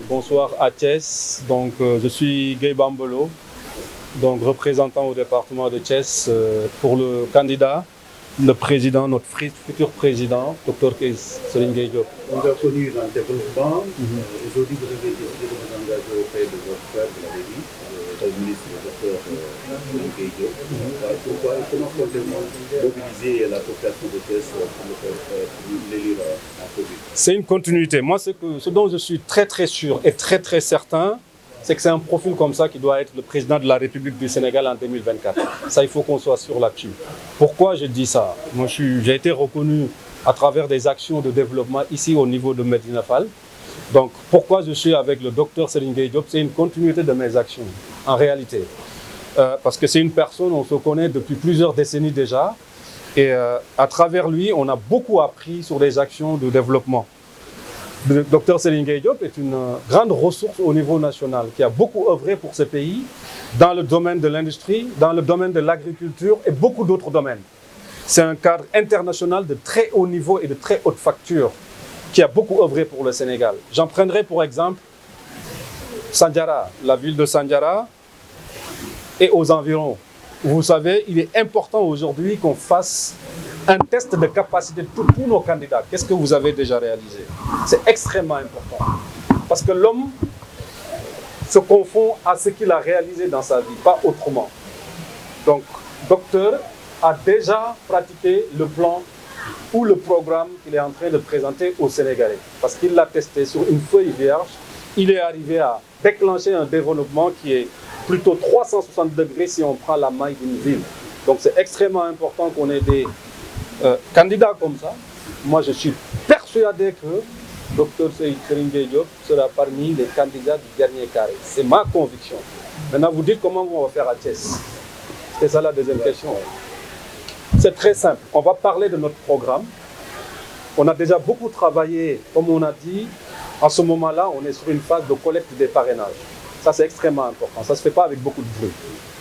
Bonsoir à Thiès, donc je suis Gueye Bambolo, donc représentant au département de Thiès pour le candidat, le président, notre futur président, Dr Serigne Gueye Diop. On a connu dans le développement. Aujourd'hui, vous avez décidé de vous engager auprès de votre frère, vous l'avez dit, le ministre Dr Serigne Gueye Diop. Pourquoi et comment comptez-vous mobiliser la population de Thiès pour l'élire en Covid? C'est une continuité. Moi, ce dont je suis très sûr et très certain, c'est que c'est un profil comme ça qui doit être le président de la République du Sénégal en 2024. Ça, il faut qu'on soit sûr là-dessus. Pourquoi je dis ça? Moi, j'ai été reconnu à travers des actions de développement ici au niveau de Médina Fall. Donc, pourquoi je suis avec le docteur Serigne Gueye Diop? C'est une continuité de mes actions, en réalité. Parce que c'est une personne, on se connaît depuis plusieurs décennies déjà. Et à travers lui, on a beaucoup appris sur des actions de développement. Le docteur Serigne Gueye Diop est une grande ressource au niveau national qui a beaucoup œuvré pour ce pays dans le domaine de l'industrie, dans le domaine de l'agriculture et beaucoup d'autres domaines. C'est un cadre international de très haut niveau et de très haute facture qui a beaucoup œuvré pour le Sénégal. J'en prendrai pour exemple Sandiara, la ville de Sandiara et aux environs. Vous savez, il est important aujourd'hui qu'on fasse un test de capacité de tous nos candidats. Qu'est-ce que vous avez déjà réalisé? C'est extrêmement important. Parce que l'homme se confond à ce qu'il a réalisé dans sa vie, pas autrement. Donc, docteur a déjà pratiqué le plan ou le programme qu'il est en train de présenter aux Sénégalais. Parce qu'il l'a testé sur une feuille vierge. Il est arrivé à déclencher un développement qui est plutôt 360 degrés si on prend la maille d'une ville. Donc c'est extrêmement important qu'on ait des candidats comme ça. Moi je suis persuadé que Dr Serigne Gueye Diop sera parmi les candidats du dernier carré. C'est ma conviction. Maintenant vous dites comment on va faire à Thiès. C'est ça la deuxième question. C'est très simple. On va parler de notre programme. On a déjà beaucoup travaillé, comme on a dit. En ce moment-là, on est sur une phase de collecte des parrainages. Ça, c'est extrêmement important. Ça ne se fait pas avec beaucoup de bruit.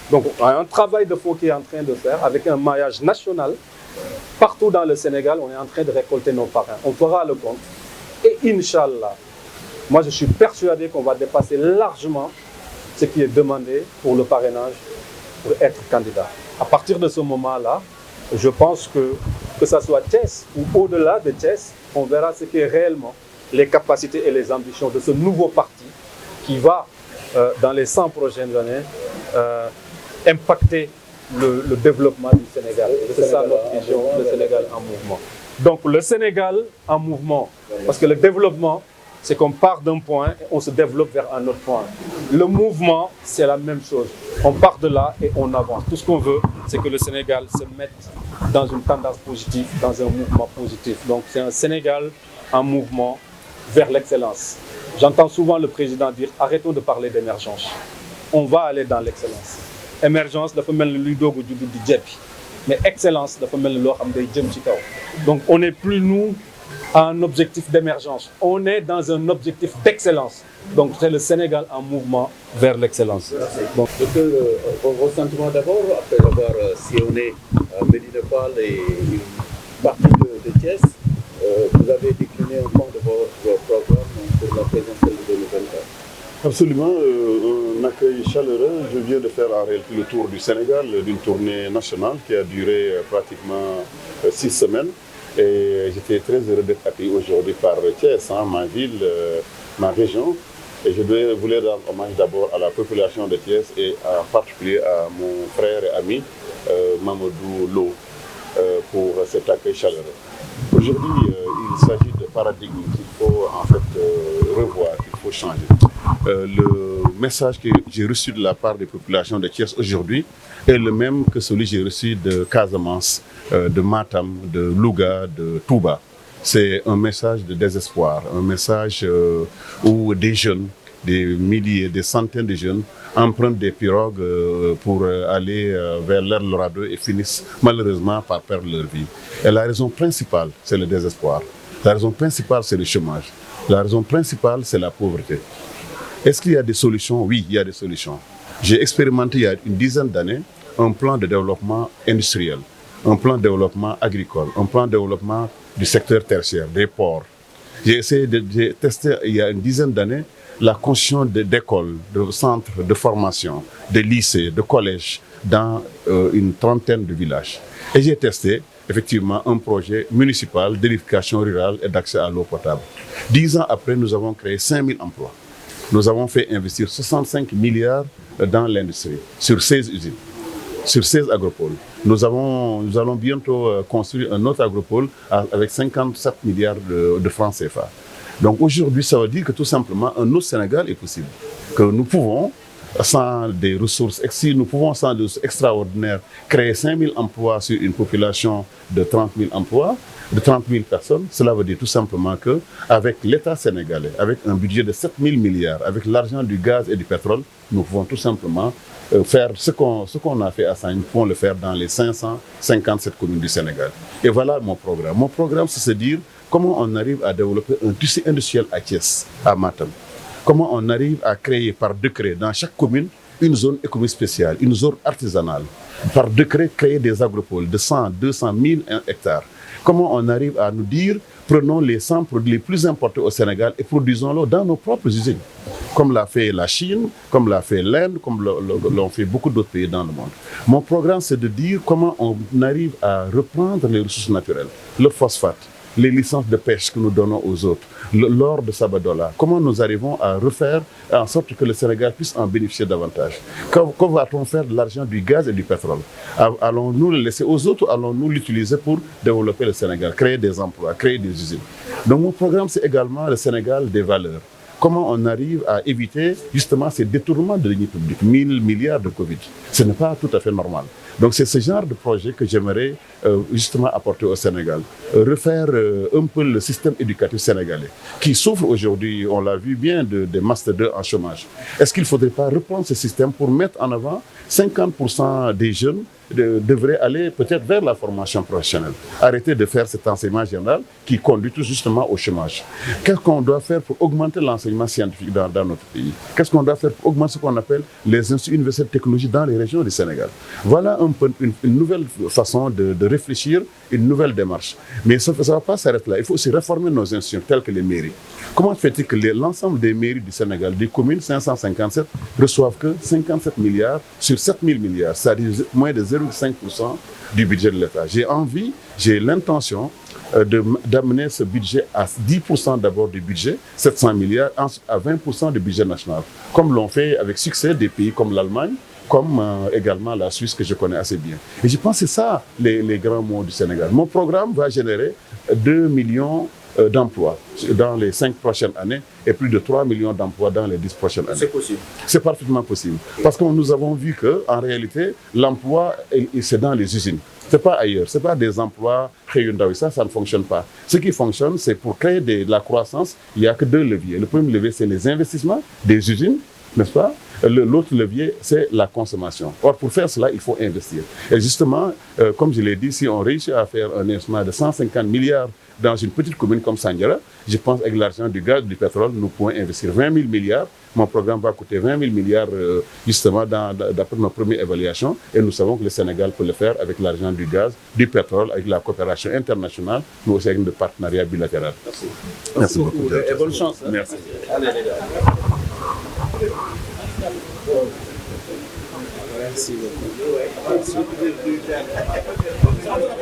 Donc, on a un travail de fond qui est en train de faire avec un maillage national. Partout dans le Sénégal, on est en train de récolter nos parrains. On fera le compte. Et Inch'Allah, moi, je suis persuadé qu'on va dépasser largement ce qui est demandé pour le parrainage pour être candidat. À partir de ce moment-là, je pense que ça soit Thiès ou au-delà de Thiès, on verra ce qu'est réellement les capacités et les ambitions de ce nouveau parti qui va dans les 100 prochaines années, impacter le développement du Sénégal. C'est ça notre vision, le Sénégal en mouvement. Donc le Sénégal en mouvement, parce que le développement, c'est qu'on part d'un point et on se développe vers un autre point. Le mouvement, c'est la même chose. On part de là et on avance. Tout ce qu'on veut, c'est que le Sénégal se mette dans une tendance positive, dans un mouvement positif. Donc c'est un Sénégal en mouvement vers l'excellence. J'entends souvent le président dire arrêtons de parler d'émergence. On va aller dans l'excellence. Émergence dafa mel ni luy doog a judd di jeppi mais excellence dafa mel ni loo xam day jëm ci kaw. Donc on n'est plus nous à un objectif d'émergence. On est dans un objectif d'excellence. Donc c'est le Sénégal en mouvement vers l'excellence. Bon. Vos sentiments d'abord, après avoir sillonné Médina Fall et une partie de Thiès, vous avez décliné un point de votre programme pour la présidentielle de 2024. Absolument, un accueil chaleureux. Je viens de faire en réalité le tour du Sénégal, d'une tournée nationale qui a duré pratiquement 6 semaines. Et j'étais très heureux d'être accueilli aujourd'hui par Thiès, ma ville, ma région. Et je voulais rendre hommage d'abord à la population de Thiès et en particulier à mon frère et ami Mamadou Lo pour cet accueil chaleureux. Aujourd'hui, il s'agit de paradigme qu'il faut en fait revoir, qu'il faut changer. Le message que j'ai reçu de la part des populations de Thiès aujourd'hui est le même que celui que j'ai reçu de Casamance, de Matam, de Louga, de Touba. C'est un message de désespoir, un message où des jeunes, des milliers, des centaines de jeunes empruntent des pirogues pour aller vers l'Eldorado et finissent malheureusement par perdre leur vie. Et la raison principale, c'est le désespoir. La raison principale, c'est le chômage. La raison principale, c'est la pauvreté. Est-ce qu'il y a des solutions? Oui, il y a des solutions. J'ai expérimenté il y a une dizaine d'années un plan de développement industriel, un plan de développement agricole, un plan de développement du secteur tertiaire, des ports. J'ai testé il y a une dizaine d'années la construction d'écoles, de centres de formation, de lycées, de collèges dans une trentaine de villages. Et j'ai testé effectivement un projet municipal d'électrification rurale et d'accès à l'eau potable. 10 ans après, nous avons créé 5000 emplois. Nous avons fait investir 65 milliards dans l'industrie, sur 16 usines, sur 16 agropoles. Nous allons bientôt construire un autre agropole avec 57 milliards de francs CFA. Donc aujourd'hui, ça veut dire que tout simplement, un autre Sénégal est possible. Que nous pouvons, sans des ressources extraordinaires, créer 5000 emplois sur une population de 30 000 emplois, de 30 000 personnes. Cela veut dire tout simplement qu'avec l'État sénégalais, avec un budget de 7 000 milliards, avec l'argent du gaz et du pétrole, nous pouvons tout simplement faire ce qu'on a fait à Sagne, nous pouvons le faire dans les 557 communes du Sénégal. Et voilà mon programme. Mon programme, c'est se dire comment on arrive à développer un tissu industriel à Thiès, à Matam. Comment on arrive à créer par décret dans chaque commune une zone économique spéciale, une zone artisanale. Par décret, créer des agropoles de 100, 200, 1000 hectares. Comment on arrive à nous dire, prenons les 100 produits les plus importés au Sénégal et produisons-les dans nos propres usines. Comme l'a fait la Chine, comme l'a fait l'Inde, comme l'ont fait beaucoup d'autres pays dans le monde. Mon programme, c'est de dire comment on arrive à reprendre les ressources naturelles, le phosphate, les licences de pêche que nous donnons aux autres, l'or de Sabadola. Comment nous arrivons à refaire en sorte que le Sénégal puisse en bénéficier davantage? Quand va-t-on faire de l'argent, du gaz et du pétrole? Allons-nous le laisser aux autres ou allons-nous l'utiliser pour développer le Sénégal, créer des emplois, créer des usines? Donc mon programme, c'est également le Sénégal des valeurs. Comment on arrive à éviter justement ces détournements de deniers publics, 1000 milliards de Covid. Ce n'est pas tout à fait normal. Donc c'est ce genre de projet que j'aimerais justement apporter au Sénégal. Refaire un peu le système éducatif sénégalais, qui souffre aujourd'hui, on l'a vu bien, des Master 2 en chômage. Est-ce qu'il ne faudrait pas reprendre ce système pour mettre en avant 50% des jeunes devraient aller peut-être vers la formation professionnelle. Arrêter de faire cet enseignement général qui conduit tout justement au chômage. Qu'est-ce qu'on doit faire pour augmenter l'enseignement scientifique dans notre pays? Qu'est-ce qu'on doit faire pour augmenter ce qu'on appelle les instituts universitaires de technologie dans les régions du Sénégal? Voilà un peu une nouvelle façon de réfléchir, une nouvelle démarche. Mais ça ne va pas s'arrêter là. Il faut aussi réformer nos institutions telles que les mairies. Comment fait-il que l'ensemble des mairies du Sénégal, des communes 557, reçoivent que 57 milliards sur 7 000 milliards, c'est-à-dire moins de 0,5% du budget de l'État? J'ai l'intention d'amener ce budget à 10% d'abord du budget, 700 milliards, ensuite à 20% du budget national, comme l'ont fait avec succès des pays comme l'Allemagne, comme également la Suisse que je connais assez bien. Et je pense que c'est ça les grands mots du Sénégal. Mon programme va générer 2 millions d'emplois dans les 5 prochaines années et plus de 3 millions d'emplois dans les 10 prochaines années. C'est possible. C'est parfaitement possible. Parce que nous avons vu qu'en réalité, l'emploi, c'est dans les usines. Ce n'est pas ailleurs. Ce n'est pas des emplois Hyundai. Ça ne fonctionne pas. Ce qui fonctionne, c'est pour créer de la croissance, il n'y a que 2 leviers. Le premier levier, c'est les investissements des usines, n'est-ce pas? L'autre levier, c'est la consommation. Or, pour faire cela, il faut investir. Et justement, comme je l'ai dit, si on réussit à faire un investissement de 150 milliards dans une petite commune comme Sandiara, je pense qu'avec l'argent du gaz, du pétrole, nous pouvons investir 20 000 milliards. Mon programme va coûter 20 000 milliards, justement, d'après nos premières évaluations. Et nous savons que le Sénégal peut le faire avec l'argent du gaz, du pétrole, avec la coopération internationale, mais aussi avec des partenariats bilatéraux. Merci. Merci beaucoup. Et bonne chance. Hein. Merci. Allez, les gars. Merci beaucoup. Merci.